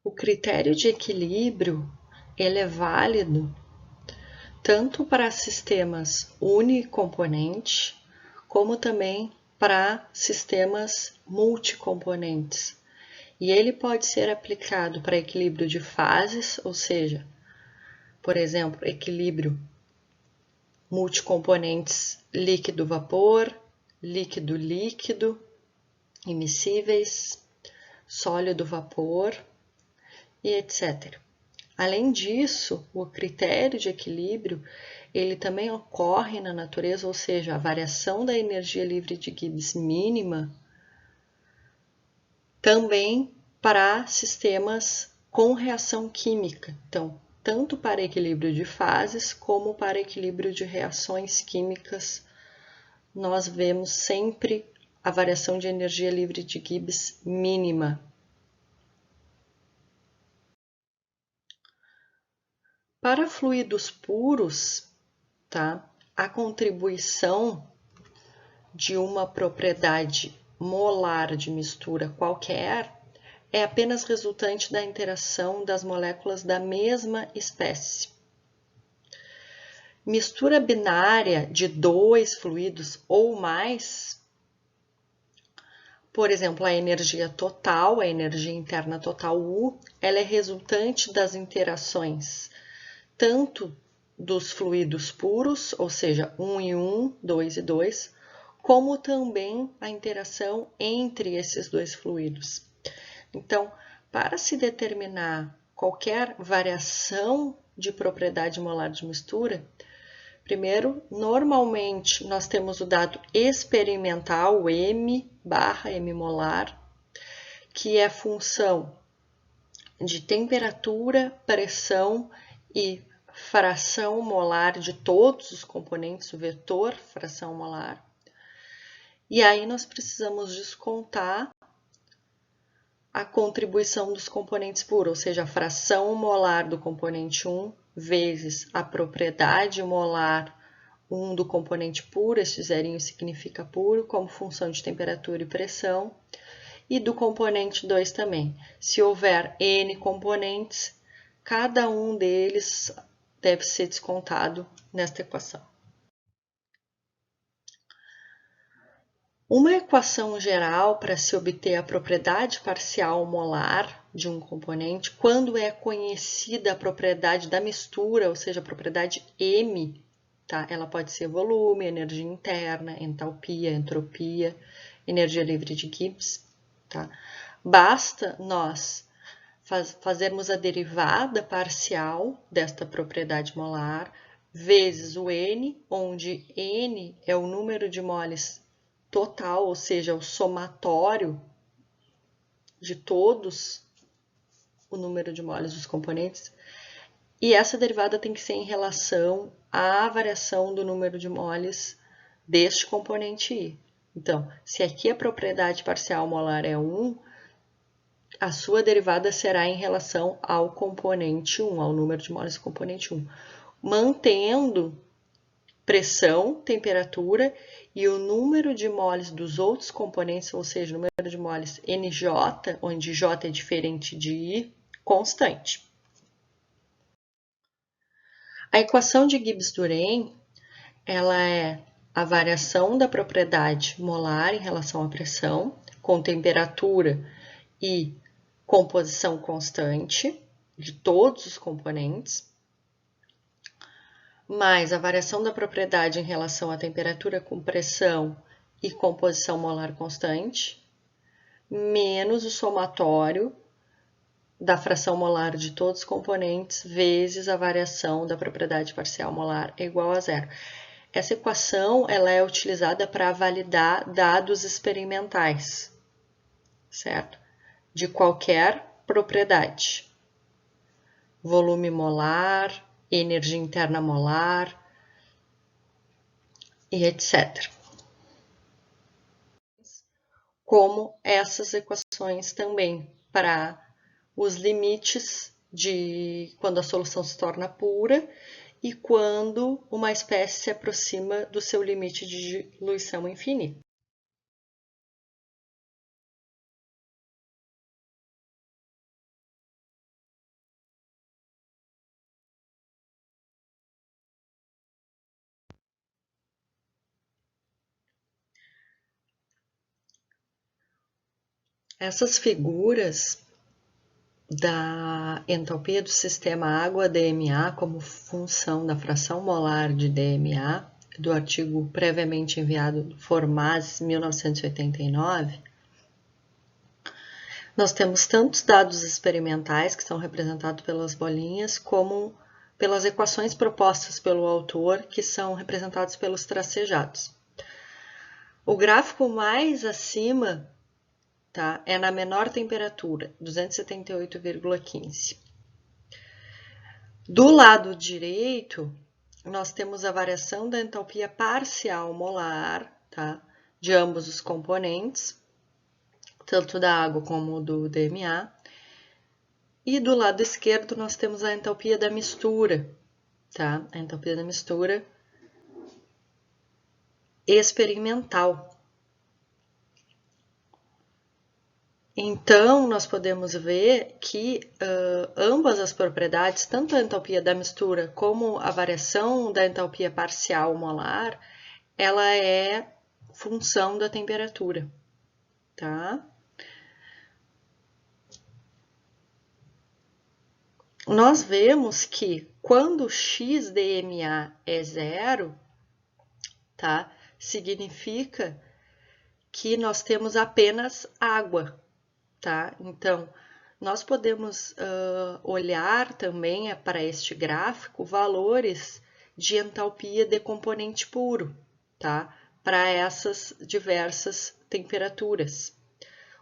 O critério de equilíbrio ele é válido tanto para sistemas unicomponente, como também para sistemas multicomponentes. E ele pode ser aplicado para equilíbrio de fases, ou seja, por exemplo, equilíbrio multicomponentes líquido-vapor, líquido-líquido, immiscíveis, sólido-vapor e etc. Além disso, o critério de equilíbrio ele também ocorre na natureza, ou seja, a variação da energia livre de Gibbs mínima também para sistemas com reação química. Então, tanto para equilíbrio de fases como para equilíbrio de reações químicas, nós vemos sempre a variação de energia livre de Gibbs mínima. Para fluidos puros, tá? A contribuição de uma propriedade molar de mistura qualquer é apenas resultante da interação das moléculas da mesma espécie. Mistura binária de dois fluidos ou mais, por exemplo, a energia total, a energia interna total U, ela é resultante das interações tanto dos fluidos puros, ou seja, 1 e 1, 2 e 2, como também a interação entre esses dois fluidos. Então, para se determinar qualquer variação de propriedade molar de mistura, primeiro, normalmente nós temos o dado experimental, o M/M molar, que é função de temperatura, pressão e fração molar de todos os componentes, o vetor fração molar. E aí nós precisamos descontar a contribuição dos componentes puros, ou seja, a fração molar do componente 1 vezes a propriedade molar 1 do componente puro, esse zerinho significa puro, como função de temperatura e pressão, e do componente 2 também. Se houver N componentes, cada um deles deve ser descontado nesta equação. Uma equação geral para se obter a propriedade parcial molar de um componente, quando é conhecida a propriedade da mistura, ou seja, a propriedade M, tá? Ela pode ser volume, energia interna, entalpia, entropia, energia livre de Gibbs, tá? Basta nós fazermos a derivada parcial desta propriedade molar vezes o N, onde N é o número de moles total, ou seja, o somatório de todos o número de moles dos componentes. E essa derivada tem que ser em relação à variação do número de moles deste componente I. Então, se aqui a propriedade parcial molar é 1, a sua derivada será em relação ao componente 1, ao número de moles do componente 1, mantendo pressão, temperatura e o número de moles dos outros componentes, ou seja, o número de moles NJ, onde J é diferente de I, constante. A equação de Gibbs-Durand, ela é a variação da propriedade molar em relação à pressão, com temperatura e composição constante de todos os componentes, mais a variação da propriedade em relação à temperatura com pressão e composição molar constante, menos o somatório da fração molar de todos os componentes vezes a variação da propriedade parcial molar é igual a zero. Essa equação ela é utilizada para validar dados experimentais, certo? De qualquer propriedade. Volume molar, energia interna molar e etc. Como essas equações também para os limites de quando a solução se torna pura e quando uma espécie se aproxima do seu limite de diluição infinita. Essas figuras da entalpia do sistema água-DMA como função da fração molar de DMA, do artigo previamente enviado Formaz 1989, nós temos tantos dados experimentais, que são representados pelas bolinhas, como pelas equações propostas pelo autor, que são representados pelos tracejados. O gráfico mais acima, tá, é na menor temperatura, 278,15. Do lado direito, nós temos a variação da entalpia parcial molar, tá, de ambos os componentes, tanto da água como do DMA. E do lado esquerdo nós temos a entalpia da mistura, tá? A entalpia da mistura experimental. Então, nós podemos ver que ambas as propriedades, tanto a entalpia da mistura como a variação da entalpia parcial molar, ela é função da temperatura, tá? Nós vemos que quando xDMA é zero, tá? Significa que nós temos apenas água, tá? Então, nós podemos olhar também para este gráfico valores de entalpia de componente puro, tá? Para essas diversas temperaturas.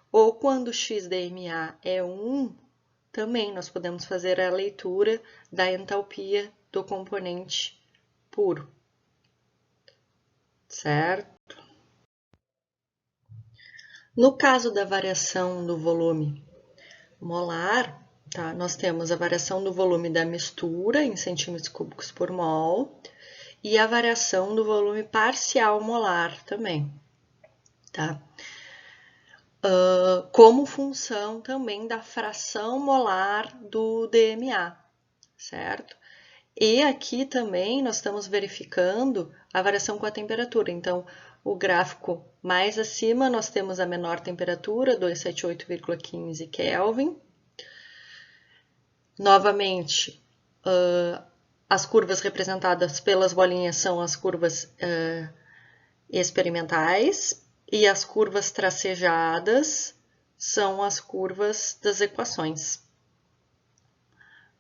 Ou quando xDMA é 1, também nós podemos fazer a leitura da entalpia do componente puro, certo? No caso da variação do volume molar, tá, nós temos a variação do volume da mistura em centímetros cúbicos por mol e a variação do volume parcial molar também, tá? Como função também da fração molar do DMA, certo? E aqui também nós estamos verificando a variação com a temperatura. Então, o gráfico mais acima nós temos a menor temperatura, 278,15 Kelvin. Novamente, as curvas representadas pelas bolinhas são as curvas experimentais. E as curvas tracejadas são as curvas das equações,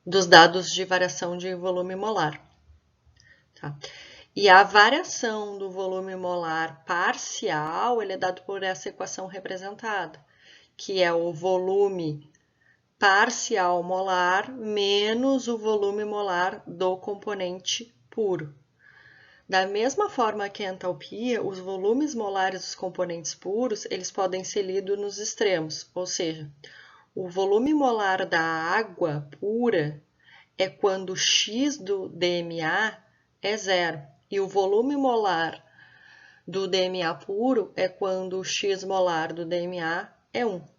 dos dados de variação de volume molar. Tá? E a variação do volume molar parcial, ele é dado por essa equação representada, que é o volume parcial molar menos o volume molar do componente puro. Da mesma forma que a entalpia, os volumes molares dos componentes puros, eles podem ser lidos nos extremos, ou seja, o volume molar da água pura é quando X do DMA é zero, e o volume molar do DMA puro é quando o X molar do DMA é 1.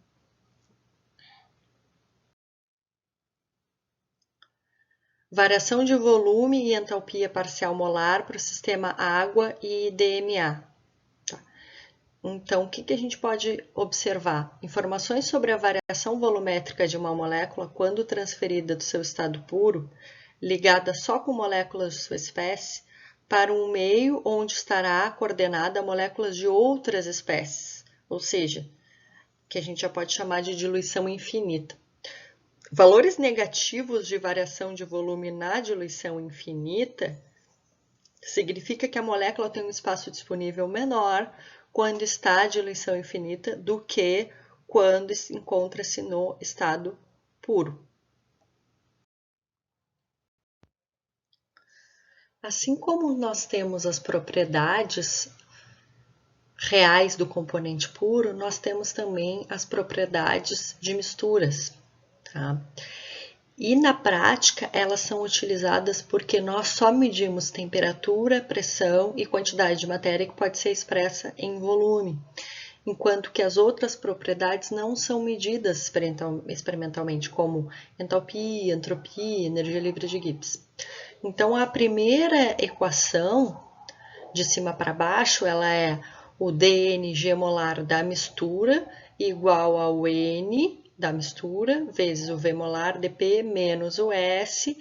Variação de volume e entalpia parcial molar para o sistema água e DMA. Tá. Então, o que a gente pode observar? Informações sobre a variação volumétrica de uma molécula quando transferida do seu estado puro, ligada só com moléculas de sua espécie, para um meio onde estará coordenada moléculas de outras espécies, ou seja, que a gente já pode chamar de diluição infinita. Valores negativos de variação de volume na diluição infinita significa que a molécula tem um espaço disponível menor quando está em diluição infinita do que quando encontra-se no estado puro. Assim como nós temos as propriedades reais do componente puro, nós temos também as propriedades de misturas. Tá? E na prática, elas são utilizadas porque nós só medimos temperatura, pressão e quantidade de matéria que pode ser expressa em volume, enquanto que as outras propriedades não são medidas experimentalmente, como entalpia, entropia, energia livre de Gibbs. Então, a primeira equação, de cima para baixo, ela é o DNG molar da mistura igual ao N da mistura, vezes o V molar dP, menos o S,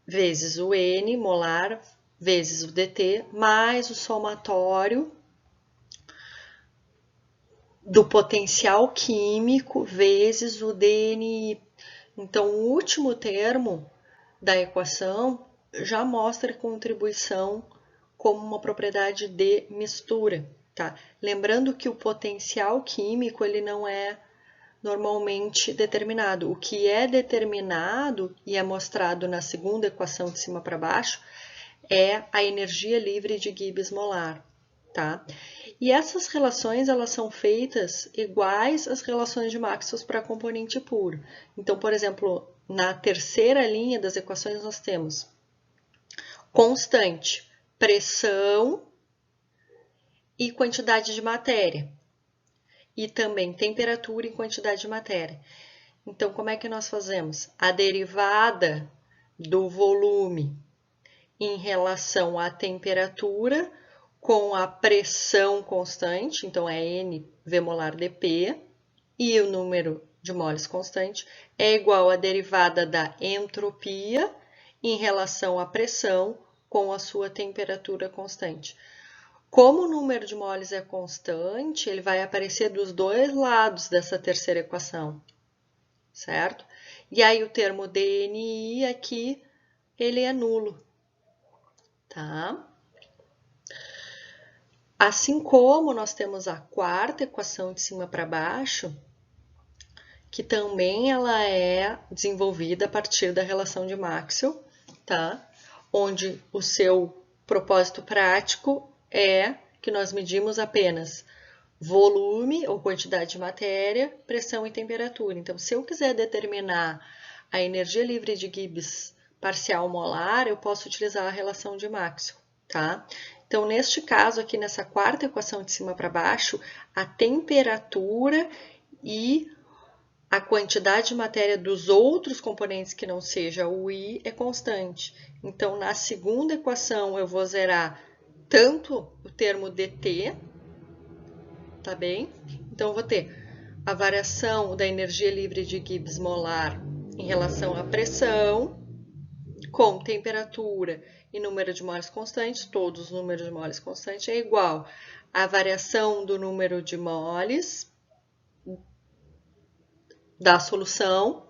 vezes o N molar, vezes o DT, mais o somatório do potencial químico vezes o DNI. Então, o último termo da equação já mostra contribuição como uma propriedade de mistura, tá? Lembrando que o potencial químico ele não é normalmente determinado. O que é determinado e é mostrado na segunda equação de cima para baixo é a energia livre de Gibbs molar, tá? E essas relações elas são feitas iguais às relações de Maxwell para componente puro. Então, por exemplo, na terceira linha das equações nós temos constante, pressão e quantidade de matéria. E também temperatura e quantidade de matéria. Então, como é que nós fazemos? A derivada do volume em relação à temperatura com a pressão constante, então é NV molar dP, e o número de moles constante é igual à derivada da entropia em relação à pressão com a sua temperatura constante. Como o número de moles é constante, ele vai aparecer dos dois lados dessa terceira equação, certo? E aí o termo DNI aqui, ele é nulo, tá? Assim como nós temos a quarta equação de cima para baixo, que também ela é desenvolvida a partir da relação de Maxwell, tá? Onde o seu propósito prático é que nós medimos apenas volume ou quantidade de matéria, pressão e temperatura. Então, se eu quiser determinar a energia livre de Gibbs parcial molar, eu posso utilizar a relação de Maxwell, tá? Então, neste caso aqui, nessa quarta equação de cima para baixo, a temperatura e a quantidade de matéria dos outros componentes que não seja o I é constante. Então, na segunda equação, eu vou zerar tanto o termo dt, tá bem? Então, eu vou ter a variação da energia livre de Gibbs molar em relação à pressão, com temperatura e número de moles constantes, todos os números de moles constantes, é igual à variação do número de moles da solução,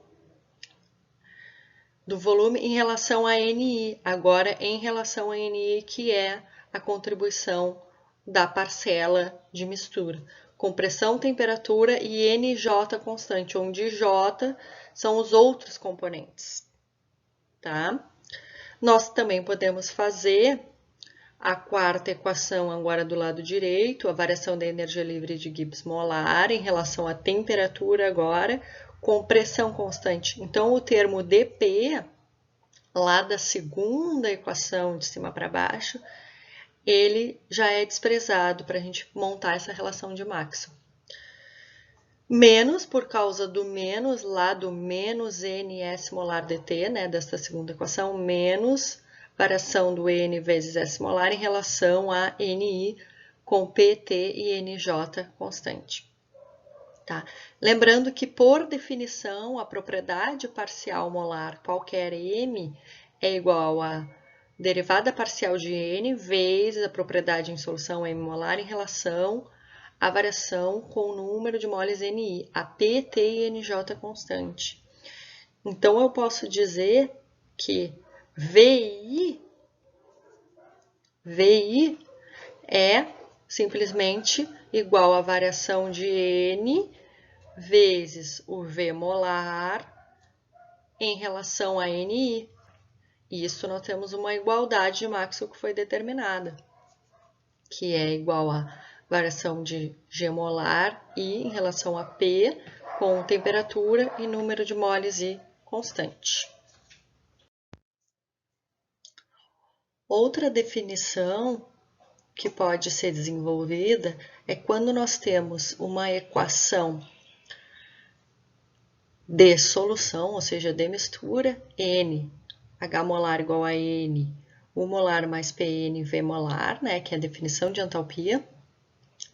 do volume em relação a NI, agora em relação a NI, que é a contribuição da parcela de mistura, com pressão, temperatura e NJ constante, onde J são os outros componentes, tá? Nós também podemos fazer a quarta equação agora do lado direito, a variação da energia livre de Gibbs molar em relação à temperatura agora, com pressão constante. Então, o termo dP, lá da segunda equação de cima para baixo, ele já é desprezado para a gente montar essa relação de Maxwell. Menos, por causa do menos, lá do menos NS molar dt, né, desta segunda equação, menos variação do N vezes S molar em relação a NI com PT e NJ constante. Tá? Lembrando que, por definição, a propriedade parcial molar qualquer M é igual a derivada parcial de N vezes a propriedade em solução M molar em relação à variação com o número de moles NI, a PT e NJ constante. Então, eu posso dizer que VI é simplesmente igual à variação de N vezes o V molar em relação a NI. Isso nós temos uma igualdade de Maxwell que foi determinada, que é igual a variação de G molar I em relação a P com temperatura e número de moles I constante. Outra definição que pode ser desenvolvida é quando nós temos uma equação de solução, ou seja, de mistura, N, H molar igual a N, U molar mais PN, V molar, né, que é a definição de entalpia,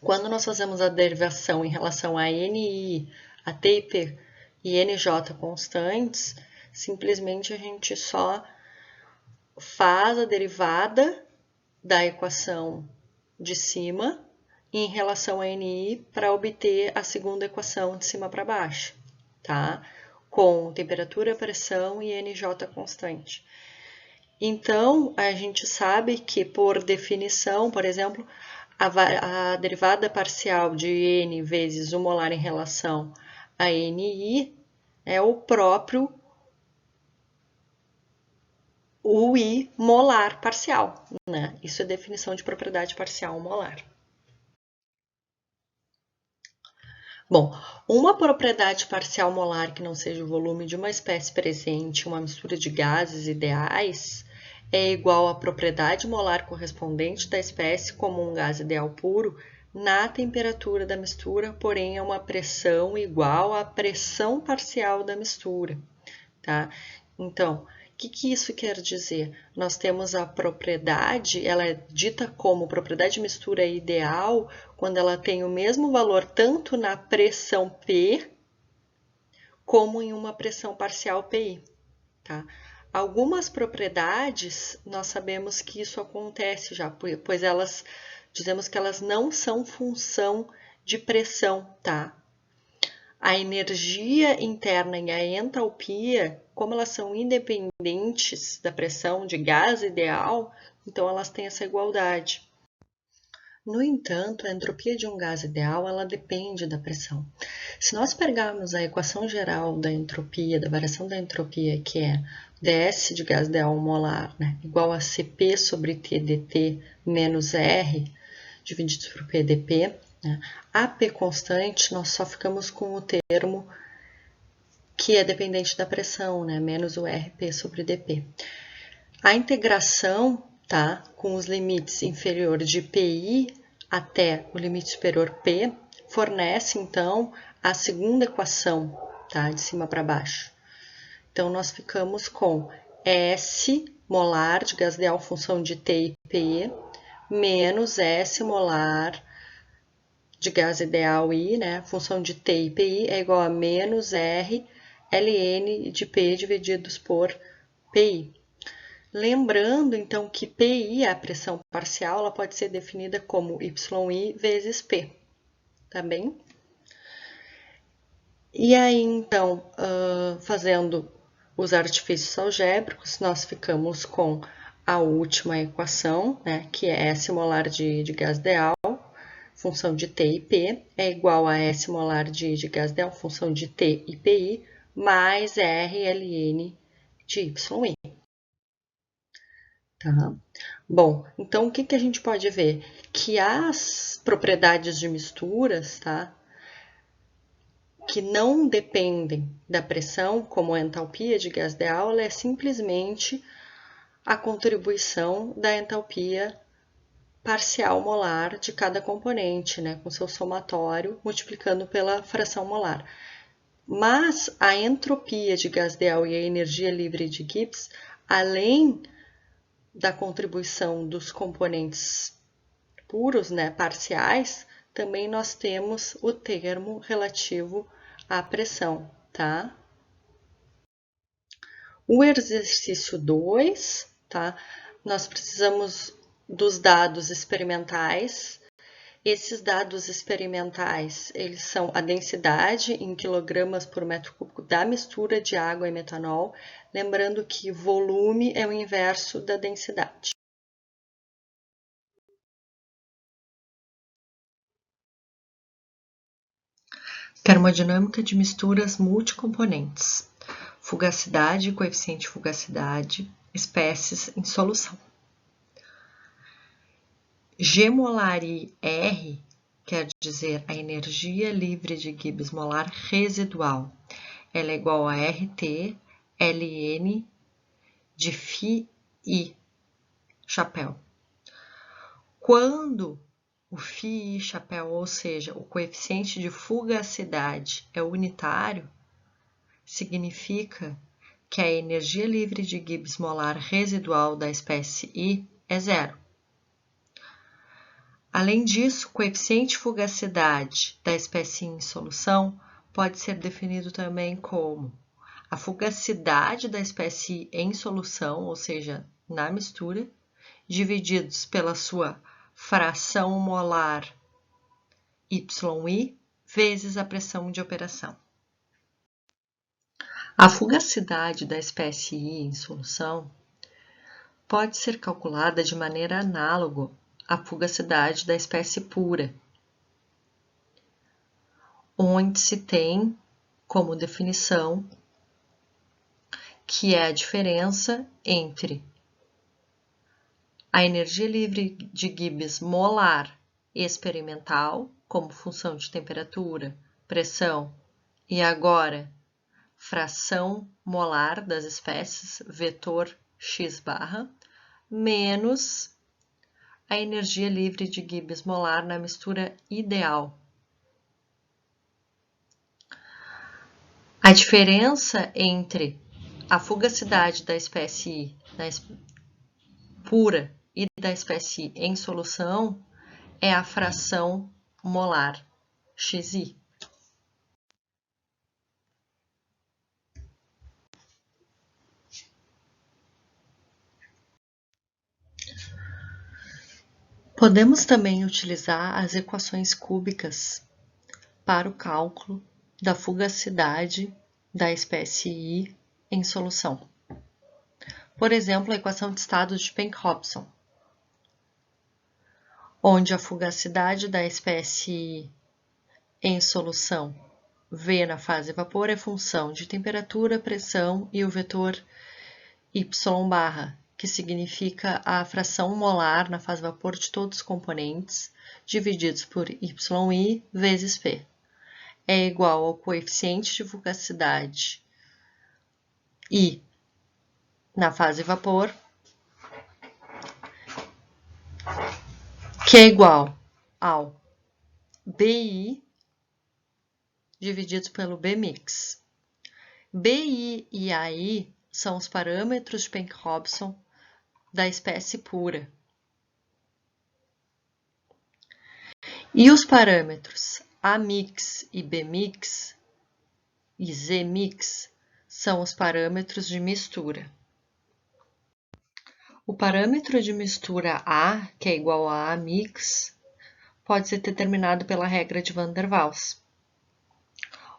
Quando nós fazemos a derivação em relação a NI, a TIP e NJ constantes, simplesmente a gente só faz a derivada da equação de cima em relação a NI para obter a segunda equação de cima para baixo, tá? Com temperatura, pressão e NJ constante. Então, a gente sabe que, por definição, por exemplo, a derivada parcial de N vezes o molar em relação a NI é o próprio UI molar parcial, né? Isso é definição de propriedade parcial molar. Bom, uma propriedade parcial molar que não seja o volume de uma espécie presente em uma mistura de gases ideais é igual à propriedade molar correspondente da espécie como um gás ideal puro na temperatura da mistura, porém a uma pressão igual à pressão parcial da mistura, tá? Então, o que isso quer dizer? Nós temos a propriedade, ela é dita como propriedade de mistura ideal quando ela tem o mesmo valor tanto na pressão P como em uma pressão parcial PI, tá? Algumas propriedades, nós sabemos que isso acontece já, pois elas, dizemos que elas não são função de pressão, tá? A energia interna e a entalpia, como elas são independentes da pressão de gás ideal, então elas têm essa igualdade. No entanto, a entropia de um gás ideal, ela depende da pressão. Se nós pegarmos a equação geral da entropia, da variação da entropia, que é dS de gás ideal molar, né, igual a Cp sobre T dt menos R, dividido por P dP, né, a P constante, nós só ficamos com o termo que é dependente da pressão, né, menos o Rp sobre dP. A integração, tá, com os limites inferiores de Pi até o limite superior P, fornece, então, a segunda equação, tá, de cima para baixo. Então, nós ficamos com S molar de gás ideal função de T e P, menos S molar de gás ideal I, né, função de T e PI, é igual a menos R ln de P divididos por PI. Lembrando, então, que PI, a pressão parcial, ela pode ser definida como YI vezes P, tá bem? E aí, então, fazendo os artifícios algébricos, nós ficamos com a última equação, né, que é S molar de gás ideal, função de T e P, é igual a S molar de gás ideal, função de T e PI, mais R ln de YI. Tá? Bom, então o que a gente pode ver? Que as propriedades de misturas, tá? Que não dependem da pressão, como a entalpia de gás ideal, ela é simplesmente a contribuição da entalpia parcial molar de cada componente, né, com seu somatório, multiplicando pela fração molar. Mas a entropia de gás ideal e a energia livre de Gibbs, além da contribuição dos componentes puros, né, parciais, também nós temos o termo relativo à pressão, tá? O exercício 2, tá? Nós precisamos dos dados experimentais. Esses dados experimentais, eles são a densidade em quilogramas por metro cúbico da mistura de água e metanol, lembrando que volume é o inverso da densidade. Termodinâmica de misturas multicomponentes. Fugacidade e coeficiente de fugacidade, espécies em solução. G molar I R quer dizer a energia livre de Gibbs molar residual. Ela é igual a RT ln de φ I, chapéu. Quando o φ I, chapéu, ou seja, o coeficiente de fugacidade é unitário, significa que a energia livre de Gibbs molar residual da espécie I é zero. Além disso, o coeficiente de fugacidade da espécie em solução pode ser definido também como a fugacidade da espécie em solução, ou seja, na mistura, divididos pela sua fração molar YI vezes a pressão de operação. A fugacidade da espécie I em solução pode ser calculada de maneira análoga à fugacidade da espécie pura, onde se tem como definição que é a diferença entre a energia livre de Gibbs molar experimental, como função de temperatura, pressão, e agora fração molar das espécies, vetor x barra, menos a energia livre de Gibbs molar na mistura ideal. A diferença entre a fugacidade da espécie pura e da espécie em solução é a fração molar xi. Podemos também utilizar as equações cúbicas para o cálculo da fugacidade da espécie I em solução. Por exemplo, a equação de estado de Penck-Hobson, onde a fugacidade da espécie I em solução V na fase vapor é função de temperatura, pressão e o vetor Y barra, que significa a fração molar na fase vapor de todos os componentes, divididos por YI vezes P. É igual ao coeficiente de fugacidade I na fase vapor, que é igual ao BI divididos pelo Bmix. BI e AI são os parâmetros de Penck-Hobson da espécie pura. E os parâmetros Amix e Bmix e Zmix são os parâmetros de mistura. O parâmetro de mistura A, que é igual a Amix, pode ser determinado pela regra de Van der Waals,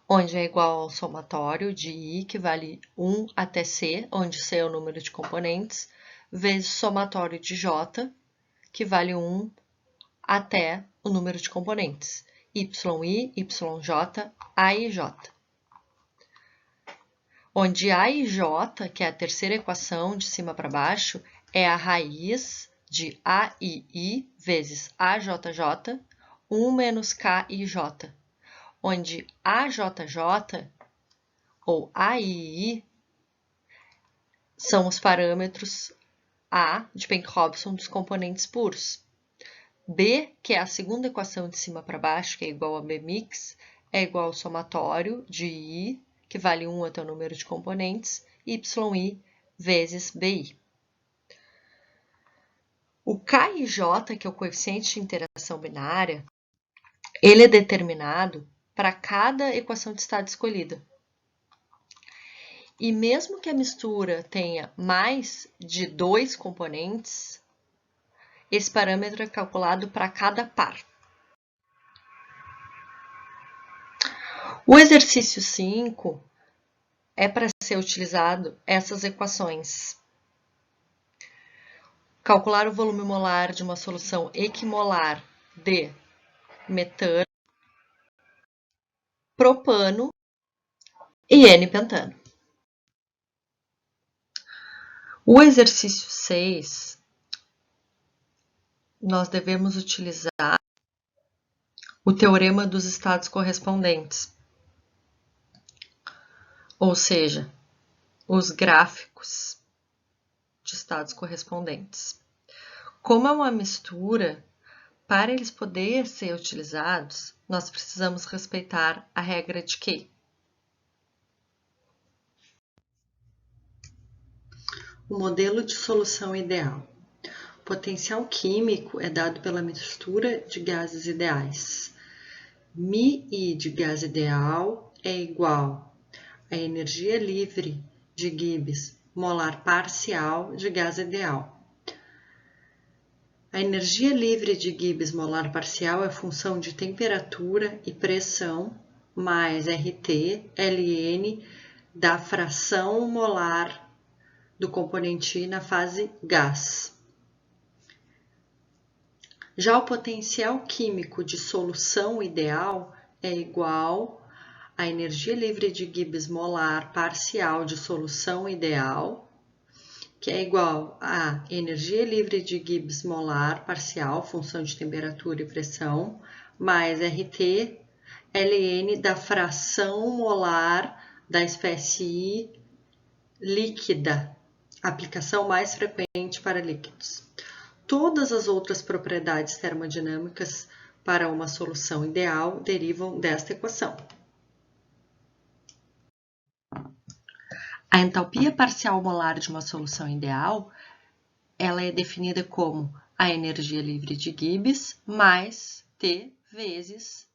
onde é igual ao somatório de I, que vale 1 até C, onde C é o número de componentes, vezes o somatório de J, que vale 1 até o número de componentes, YI, YJ, AIJ. Onde A e J, que é a terceira equação de cima para baixo, é a raiz de AII vezes AJJ, 1 menos KIJ, onde AJJ ou AII são os parâmetros A de Penck-Hobson dos componentes puros. B, que é a segunda equação de cima para baixo, que é igual a Bmix, é igual ao somatório de I, que vale 1 até o número de componentes, YI vezes BI. O KIJ, que é o coeficiente de interação binária, ele é determinado para cada equação de estado escolhida. E mesmo que a mistura tenha mais de 2 componentes, esse parâmetro é calculado para cada par. O exercício 5 é para ser utilizado essas equações. Calcular o volume molar de uma solução equimolar de metano, propano e N-pentano. O exercício 6, nós devemos utilizar o teorema dos estados correspondentes, ou seja, os gráficos de estados correspondentes. Como é uma mistura, para eles poderem ser utilizados, nós precisamos respeitar a regra de Key. O modelo de solução ideal. O potencial químico é dado pela mistura de gases ideais. μI de gás ideal é igual à energia livre de Gibbs molar parcial de gás ideal. A energia livre de Gibbs molar parcial é função de temperatura e pressão mais RT, Ln da fração molar do componente I na fase gás. Já o potencial químico de solução ideal é igual à energia livre de Gibbs molar parcial de solução ideal, que é igual à energia livre de Gibbs molar parcial, função de temperatura e pressão, mais RT, Ln da fração molar da espécie I líquida, aplicação mais frequente para líquidos. Todas as outras propriedades termodinâmicas para uma solução ideal derivam desta equação. A entalpia parcial molar de uma solução ideal, ela é definida como a energia livre de Gibbs mais T vezes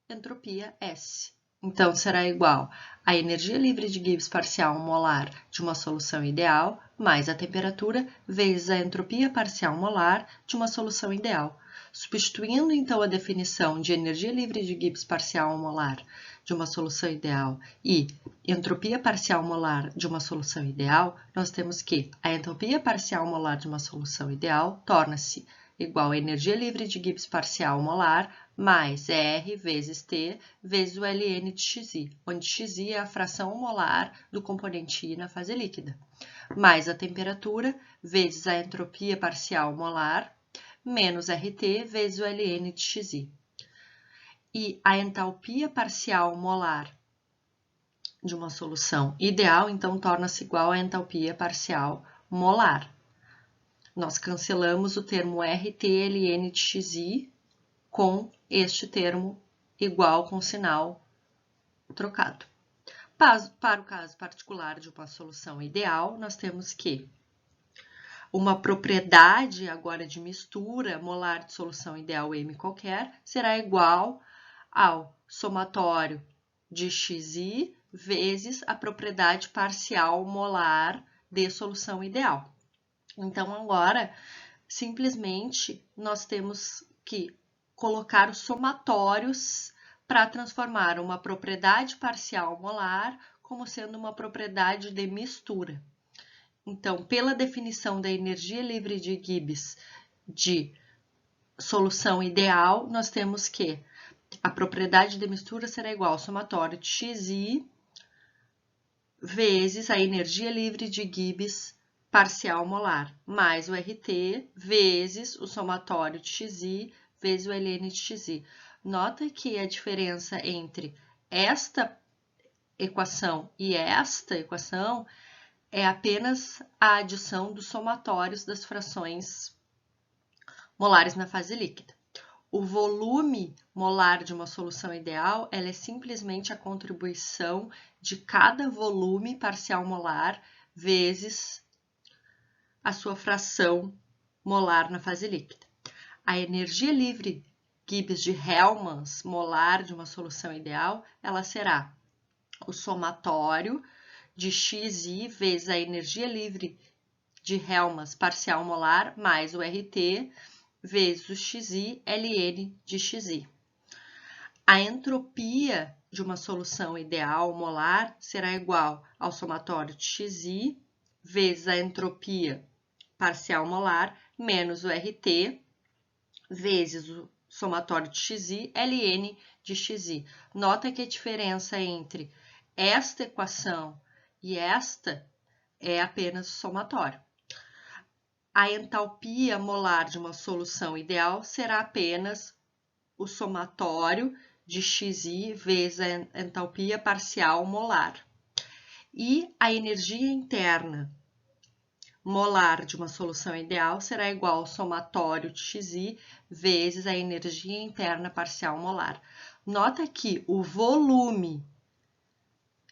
entropia S. Então, será igual a energia livre de Gibbs parcial molar de uma solução ideal mais a temperatura vezes a entropia parcial molar de uma solução ideal. Substituindo, então, a definição de energia livre de Gibbs parcial molar de uma solução ideal e entropia parcial molar de uma solução ideal, nós temos que a entropia parcial molar de uma solução ideal torna-se igual a energia livre de Gibbs parcial molar mais R vezes T vezes o Ln de Xi, onde Xi é a fração molar do componente I na fase líquida, mais a temperatura vezes a entropia parcial molar menos RT vezes o Ln de Xi. E a entalpia parcial molar de uma solução ideal, então, torna-se igual à entalpia parcial molar. Nós cancelamos o termo RT Ln de Xi com este termo igual com sinal trocado. Para o caso particular de uma solução ideal, nós temos que uma propriedade agora de mistura molar de solução ideal M qualquer será igual ao somatório de Xi vezes a propriedade parcial molar de solução ideal. Então, agora, simplesmente, nós temos que colocar os somatórios para transformar uma propriedade parcial molar como sendo uma propriedade de mistura. Então, pela definição da energia livre de Gibbs de solução ideal, nós temos que a propriedade de mistura será igual ao somatório de Xi vezes a energia livre de Gibbs parcial molar, mais o RT vezes o somatório de Xi vezes o Ln de Xi. Nota que a diferença entre esta equação e esta equação é apenas a adição dos somatórios das frações molares na fase líquida. O volume molar de uma solução ideal ela é simplesmente a contribuição de cada volume parcial molar vezes a sua fração molar na fase líquida. A energia livre Gibbs de Hellmans molar de uma solução ideal, ela será o somatório de Xi vezes a energia livre de Hellmans parcial molar mais o RT vezes o Xi Ln de Xi. A entropia de uma solução ideal molar será igual ao somatório de Xi vezes a entropia parcial molar menos o RT vezes o somatório de Xi Ln de Xi. Nota que a diferença entre esta equação e esta é apenas o somatório. A entalpia molar de uma solução ideal será apenas o somatório de Xi vezes a entalpia parcial molar. E a energia interna molar de uma solução ideal será igual ao somatório de Xi vezes a energia interna parcial molar. Nota que o volume,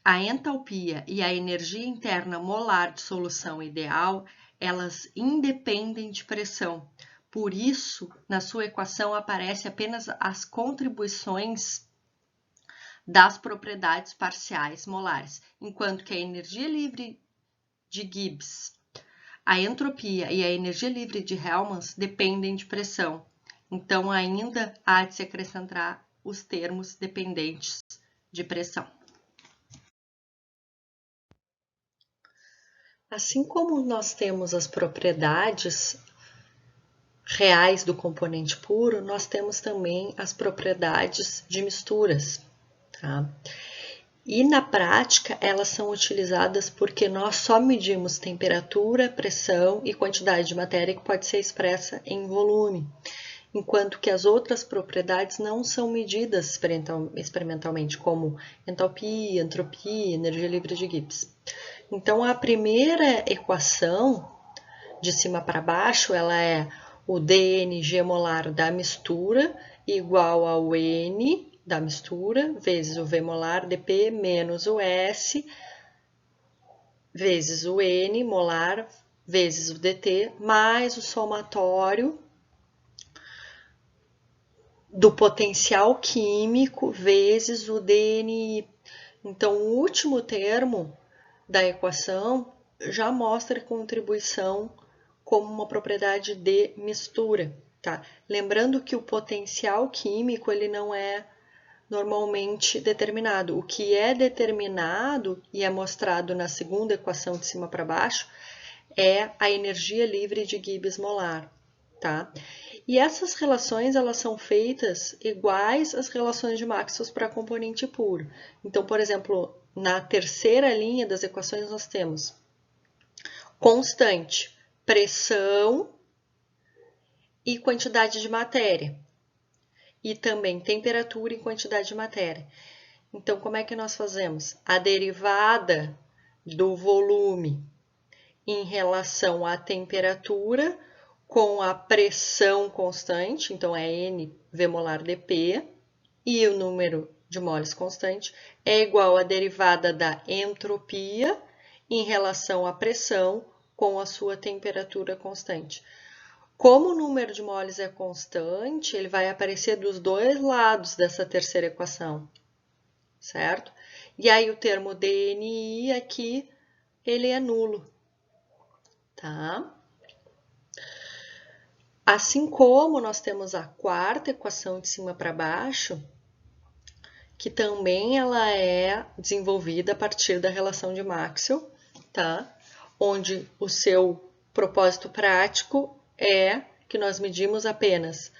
a entalpia e a energia interna molar de solução ideal, elas independem de pressão. Por isso, na sua equação aparece apenas as contribuições das propriedades parciais molares, enquanto que a energia livre de Gibbs, a entropia e a energia livre de Hellmans dependem de pressão. Então, ainda há de se acrescentar os termos dependentes de pressão. Assim como nós temos as propriedades reais do componente puro, nós temos também as propriedades de misturas, tá? E na prática, elas são utilizadas porque nós só medimos temperatura, pressão e quantidade de matéria que pode ser expressa em volume, enquanto que as outras propriedades não são medidas experimentalmente, como entalpia, entropia, energia livre de Gibbs. Então, a primeira equação, de cima para baixo, ela é o dNg molar da mistura igual ao N da mistura vezes o V molar dP menos o S vezes o N molar vezes o dt mais o somatório do potencial químico vezes o dNi. Então, o último termo da equação já mostra contribuição como uma propriedade de mistura, tá? Lembrando que o potencial químico ele não é normalmente determinado. O que é determinado e é mostrado na segunda equação de cima para baixo é a energia livre de Gibbs molar, tá? E essas relações elas são feitas iguais às relações de Maxwell para componente puro. Então, por exemplo, na terceira linha das equações nós temos constante, pressão e quantidade de matéria. E também temperatura e quantidade de matéria. Então, como é que nós fazemos? A derivada do volume em relação à temperatura com a pressão constante, então é N V molar dP, e o número de moles constante é igual à derivada da entropia em relação à pressão com a sua temperatura constante. Como o número de moles é constante, ele vai aparecer dos dois lados dessa terceira equação, certo? E aí o termo dNi aqui, ele é nulo, tá? Assim como nós temos a quarta equação de cima para baixo, que também ela é desenvolvida a partir da relação de Maxwell, tá? Onde o seu propósito prático é que nós medimos apenas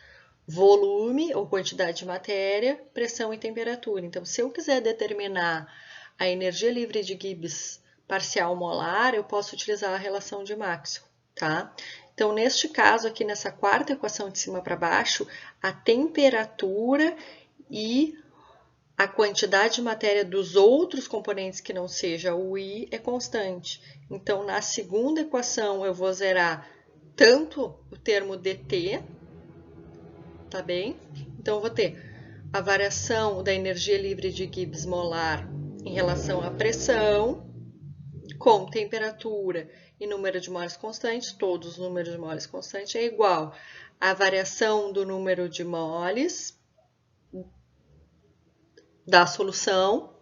volume ou quantidade de matéria, pressão e temperatura. Então, se eu quiser determinar a energia livre de Gibbs parcial molar, eu posso utilizar a relação de Maxwell, tá? Então, neste caso aqui, nessa quarta equação de cima para baixo, a temperatura e a quantidade de matéria dos outros componentes que não seja o I é constante. Então, na segunda equação, eu vou zerar tanto o termo dt, tá bem? Então, eu vou ter a variação da energia livre de Gibbs molar em relação à pressão, com temperatura e número de moles constantes, todos os números de moles constantes, é igual à variação do número de moles da solução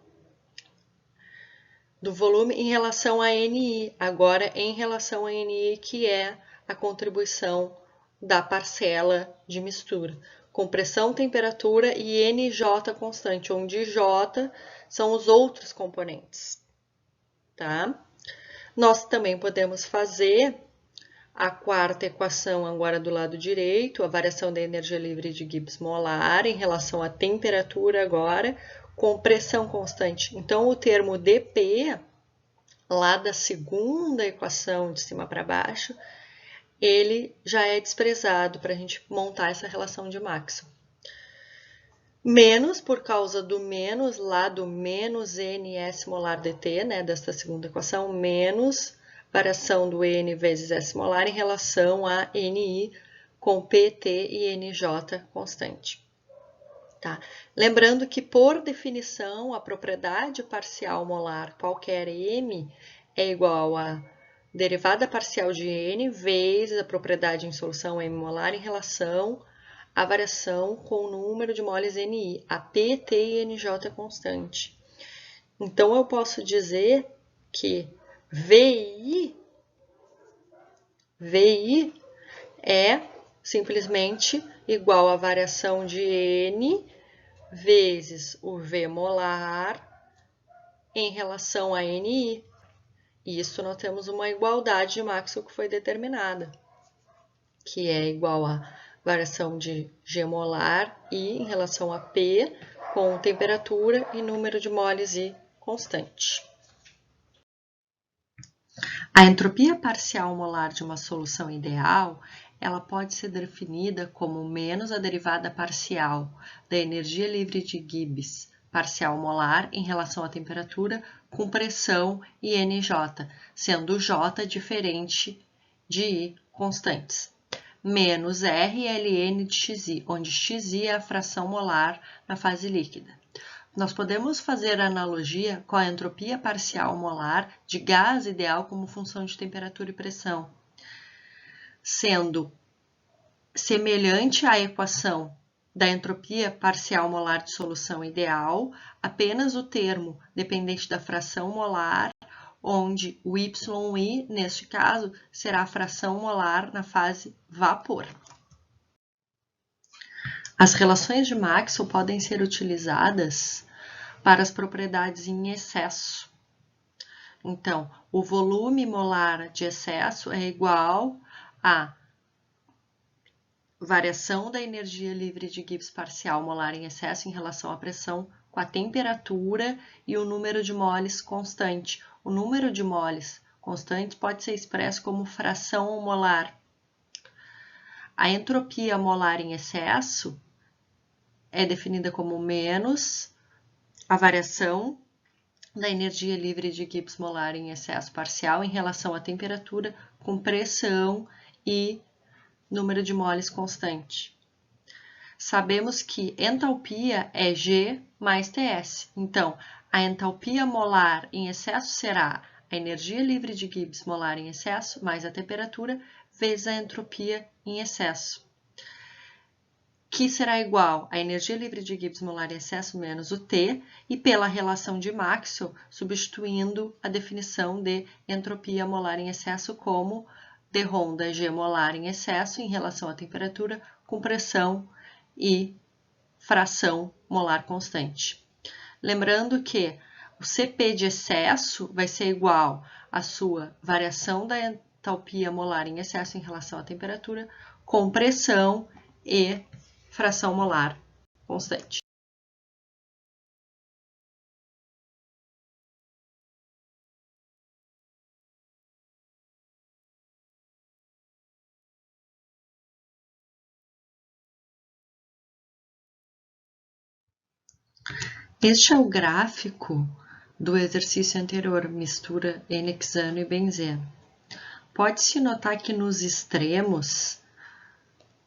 do volume em relação a NI, agora em relação a NI, que é a contribuição da parcela de mistura, com pressão, temperatura e NJ constante, onde J são os outros componentes, tá? Nós também podemos fazer a quarta equação agora do lado direito, a variação da energia livre de Gibbs molar em relação à temperatura agora, com pressão constante. Então, o termo dP, lá da segunda equação de cima para baixo, ele já é desprezado para a gente montar essa relação de Maxwell. Menos, por causa do menos, lá do menos NS molar dt, né, desta segunda equação, menos variação do N vezes S molar em relação a NI com PT e NJ constante. Tá? Lembrando que, por definição, a propriedade parcial molar qualquer M é igual a derivada parcial de N vezes a propriedade em solução M molar em relação à variação com o número de moles NI. A P, T e NJ é constante. Então, eu posso dizer que VI é simplesmente igual à variação de N vezes o V molar em relação a NI. E isso nós temos uma igualdade de Maxwell que foi determinada, que é igual à variação de G molar I em relação a P com temperatura e número de moles I constante. A entropia parcial molar de uma solução ideal, ela pode ser definida como menos a derivada parcial da energia livre de Gibbs parcial molar em relação à temperatura com pressão e NJ, sendo J diferente de I constantes, menos RLN de Xi, onde Xi é a fração molar na fase líquida. Nós podemos fazer analogia com a entropia parcial molar de gás ideal como função de temperatura e pressão, sendo semelhante à equação da entropia parcial molar de solução ideal, apenas o termo dependente da fração molar, onde o YI, neste caso, será a fração molar na fase vapor. As relações de Maxwell podem ser utilizadas para as propriedades em excesso. Então, o volume molar de excesso é igual à variação da energia livre de Gibbs parcial molar em excesso em relação à pressão com a temperatura e o número de moles constante. O número de moles constante pode ser expresso como fração molar. A entropia molar em excesso é definida como menos a variação da energia livre de Gibbs molar em excesso parcial em relação à temperatura com pressão e número de moles constante. Sabemos que entalpia é G mais TS. Então, a entalpia molar em excesso será a energia livre de Gibbs molar em excesso mais a temperatura vezes a entropia em excesso, que será igual à energia livre de Gibbs molar em excesso menos o T, e pela relação de Maxwell, substituindo a definição de entropia molar em excesso como d ronda G molar em excesso em relação à temperatura com pressão e fração molar constante. Lembrando que o Cp de excesso vai ser igual à sua variação da entalpia molar em excesso em relação à temperatura com pressão e fração molar constante. Este é o gráfico do exercício anterior, mistura N-hexano e benzeno. Pode-se notar que nos extremos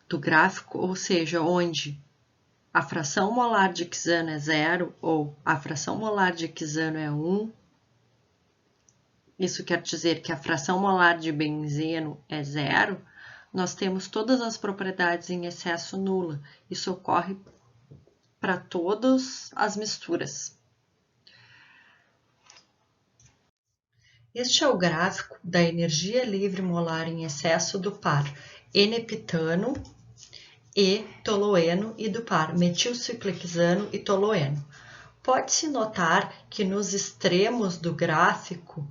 do gráfico, ou seja, onde a fração molar de hexano é 0 ou a fração molar de hexano é 1, isso quer dizer que a fração molar de benzeno é 0, nós temos todas as propriedades em excesso nula. Isso ocorre para todas as misturas. Este é o gráfico da energia livre molar em excesso do par N-heptano e tolueno e do par metilciclohexano e tolueno. Pode-se notar que nos extremos do gráfico,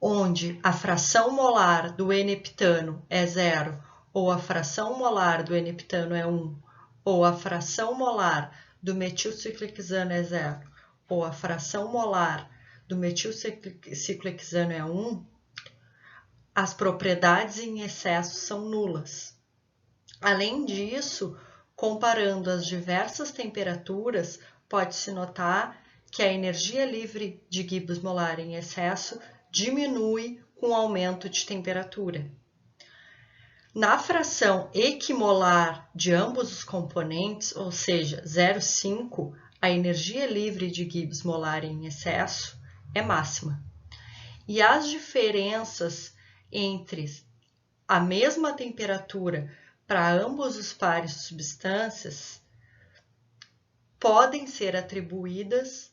onde a fração molar do N-heptano é 0 ou a fração molar do N-heptano é 1, ou a fração molar do metilciclohexano é 0, ou a fração molar do metilciclohexano é 1, as propriedades em excesso são nulas. Além disso, comparando as diversas temperaturas, pode-se notar que a energia livre de Gibbs molar em excesso diminui com o aumento de temperatura. Na fração equimolar de ambos os componentes, ou seja, 0,5, a energia livre de Gibbs molar em excesso é máxima. E as diferenças entre a mesma temperatura para ambos os pares de substâncias podem ser atribuídas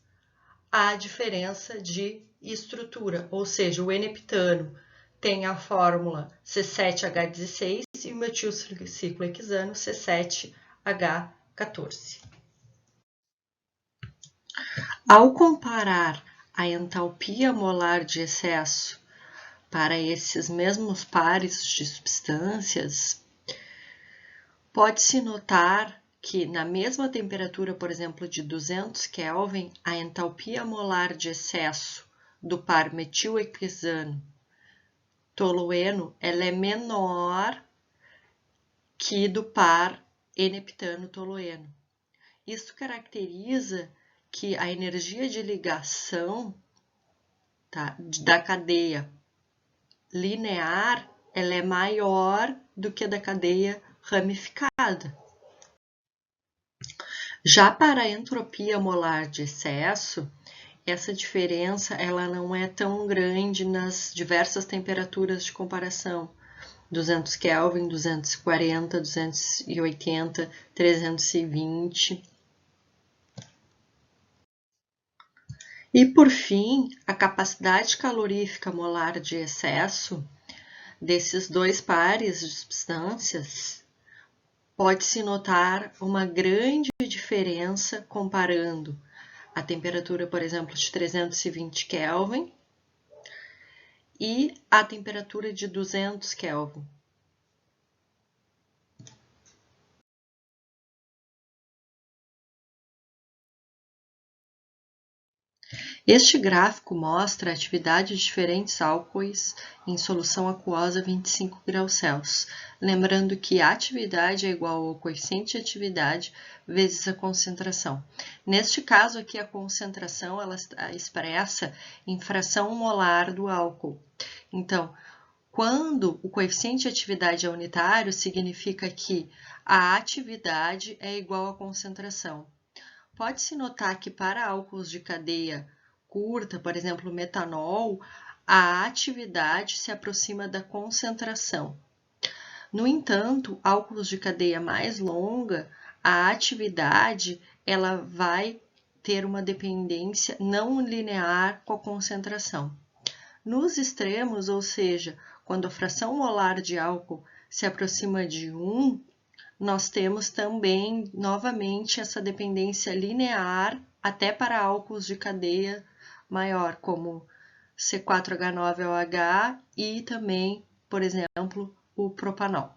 à diferença de estrutura, ou seja, o N-heptano tem a fórmula C7H16 e o metilciclohexano C7H14. Ao comparar a entalpia molar de excesso para esses mesmos pares de substâncias, pode-se notar que na mesma temperatura, por exemplo, de 200 Kelvin, a entalpia molar de excesso do par metilhexano tolueno ela é menor que do par N-heptano tolueno. Isso caracteriza que a energia de ligação, tá, da cadeia linear ela é maior do que a da cadeia ramificada. Já para a entropia molar de excesso, essa diferença ela não é tão grande nas diversas temperaturas de comparação. 200 Kelvin, 240, 280, 320. E, por fim, a capacidade calorífica molar de excesso desses dois pares de substâncias pode-se notar uma grande diferença comparando a temperatura, por exemplo, de 320 Kelvin e a temperatura de 200 Kelvin. Este gráfico mostra a atividade de diferentes álcoois em solução aquosa a 25 graus Celsius, lembrando que a atividade é igual ao coeficiente de atividade vezes a concentração. Neste caso aqui, a concentração ela está expressa em fração molar do álcool. Então, quando o coeficiente de atividade é unitário, significa que a atividade é igual à concentração. Pode-se notar que para álcools de cadeia curta, por exemplo, metanol, a atividade se aproxima da concentração. No entanto, álcools de cadeia mais longa, a atividade ela vai ter uma dependência não linear com a concentração. Nos extremos, ou seja, quando a fração molar de álcool se aproxima de 1, nós temos também, novamente, essa dependência linear até para álcools de cadeia maior, como C4H9OH e também, por exemplo, o propanol.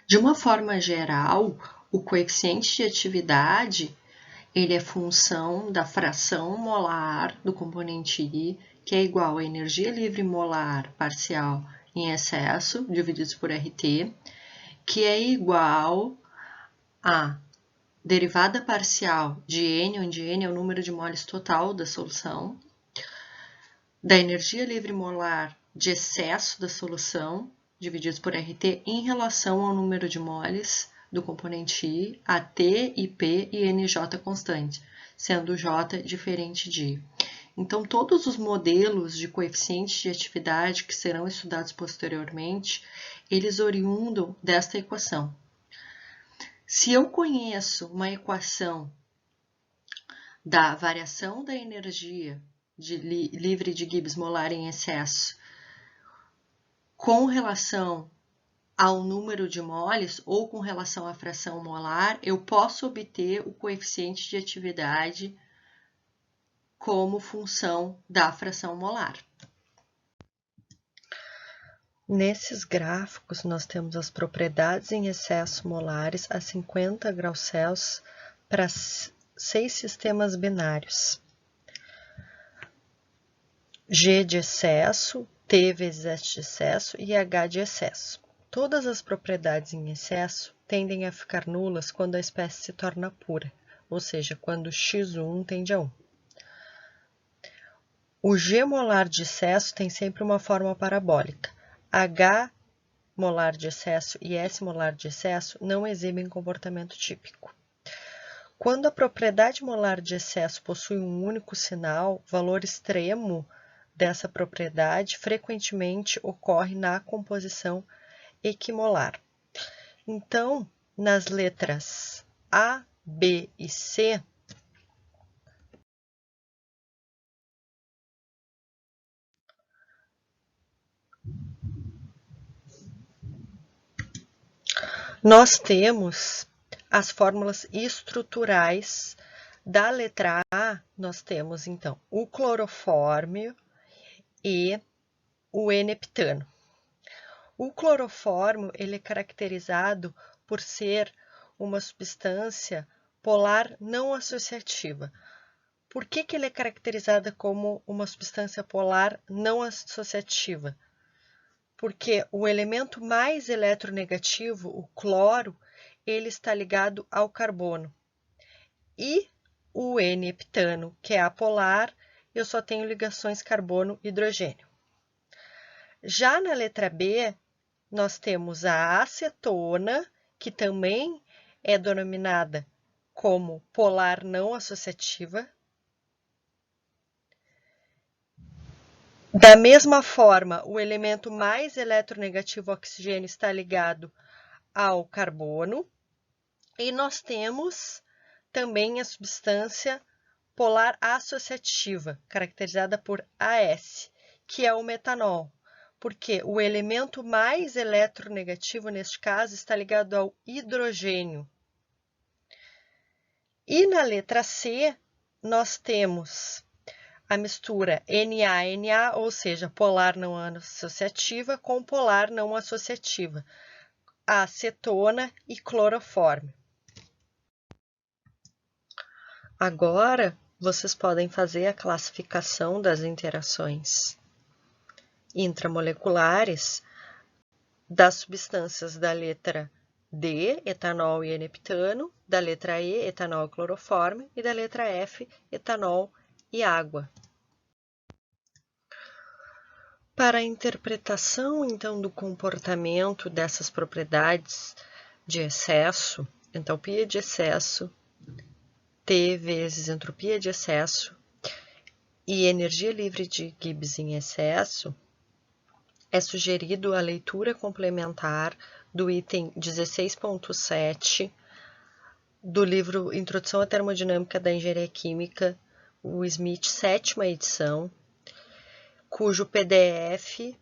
De uma forma geral, o coeficiente de atividade ele é função da fração molar do componente I, que é igual à energia livre molar parcial em excesso, divididos por RT, que é igual a derivada parcial de N, onde N é o número de moles total da solução, da energia livre molar de excesso da solução, divididos por RT, em relação ao número de moles do componente I, a T, IP e NJ constante, sendo J diferente de I. Então, todos os modelos de coeficientes de atividade que serão estudados posteriormente, eles oriundam desta equação. Se eu conheço uma equação da variação da energia livre de Gibbs molar em excesso com relação ao número de moles ou com relação à fração molar, eu posso obter o coeficiente de atividade como função da fração molar. Nesses gráficos, nós temos as propriedades em excesso molares a 50 graus Celsius para 6 sistemas binários. G de excesso, T vezes S de excesso e H de excesso. Todas as propriedades em excesso tendem a ficar nulas quando a espécie se torna pura, ou seja, quando x1 tende a 1. O G molar de excesso tem sempre uma forma parabólica. H molar de excesso e S molar de excesso não exibem comportamento típico. Quando a propriedade molar de excesso possui um único sinal, valor extremo dessa propriedade frequentemente ocorre na composição equimolar. Então, nas letras A, B e C, nós temos as fórmulas estruturais. Da letra A, nós temos, então, o clorofórmio e o N-heptano. O clorofórmio ele é caracterizado por ser uma substância polar não associativa. Por que ele é caracterizada como uma substância polar não associativa? Porque o elemento mais eletronegativo, o cloro, ele está ligado ao carbono. E o N-heptano, que é apolar, eu só tenho ligações carbono-hidrogênio. Já na letra B, nós temos a acetona, que também é denominada como polar não associativa. Da mesma forma, o elemento mais eletronegativo, oxigênio, está ligado ao carbono. E nós temos também a substância polar associativa, caracterizada por AS, que é o metanol, porque o elemento mais eletronegativo, neste caso, está ligado ao hidrogênio. E na letra C, nós temos a mistura Na-Na, ou seja, polar não associativa com polar não associativa, a acetona e clorofórmio. Agora, vocês podem fazer a classificação das interações intramoleculares das substâncias da letra D, etanol e N-heptano, da letra E, etanol e clorofórmio, e da letra F, etanol e água. Para a interpretação, então, do comportamento dessas propriedades de excesso, entalpia de excesso, T vezes entropia de excesso e energia livre de Gibbs em excesso, é sugerido a leitura complementar do item 16.7 do livro Introdução à Termodinâmica da Engenharia Química, o Smith, 7ª edição, cujo PDF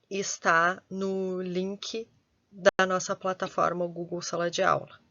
está no link da nossa plataforma Google Sala de Aula.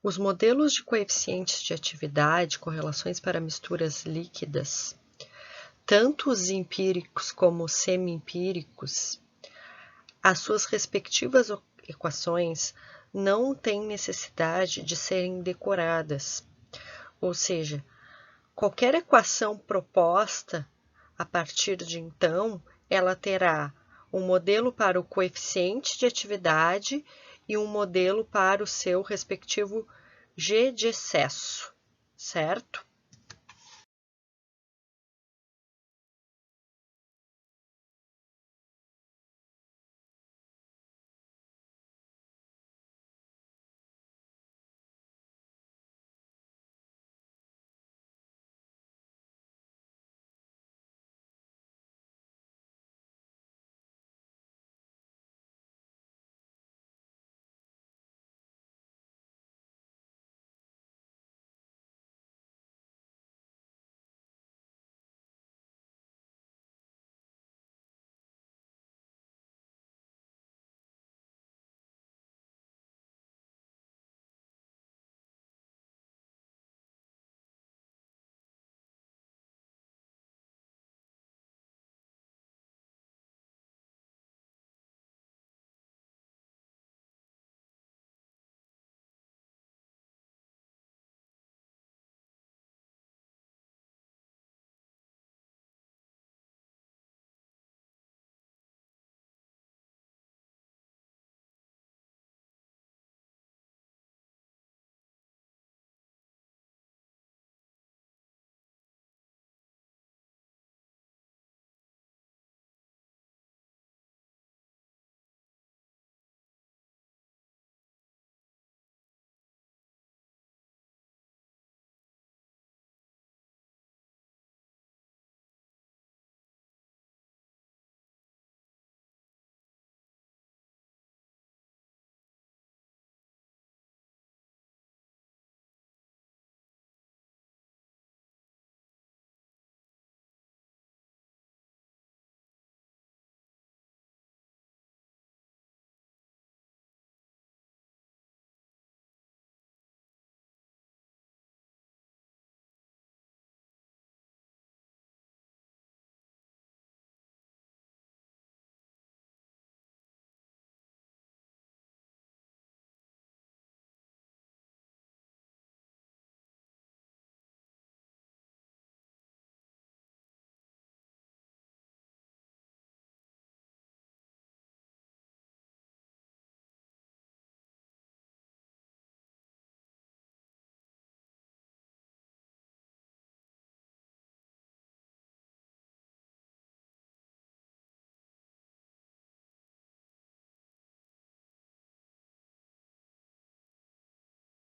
Os modelos de coeficientes de atividade, correlações para misturas líquidas, tanto os empíricos como os semi-empíricos, as suas respectivas equações não têm necessidade de serem decoradas. Ou seja, qualquer equação proposta a partir de então, ela terá um modelo para o coeficiente de atividade e um modelo para o seu respectivo G de excesso, certo?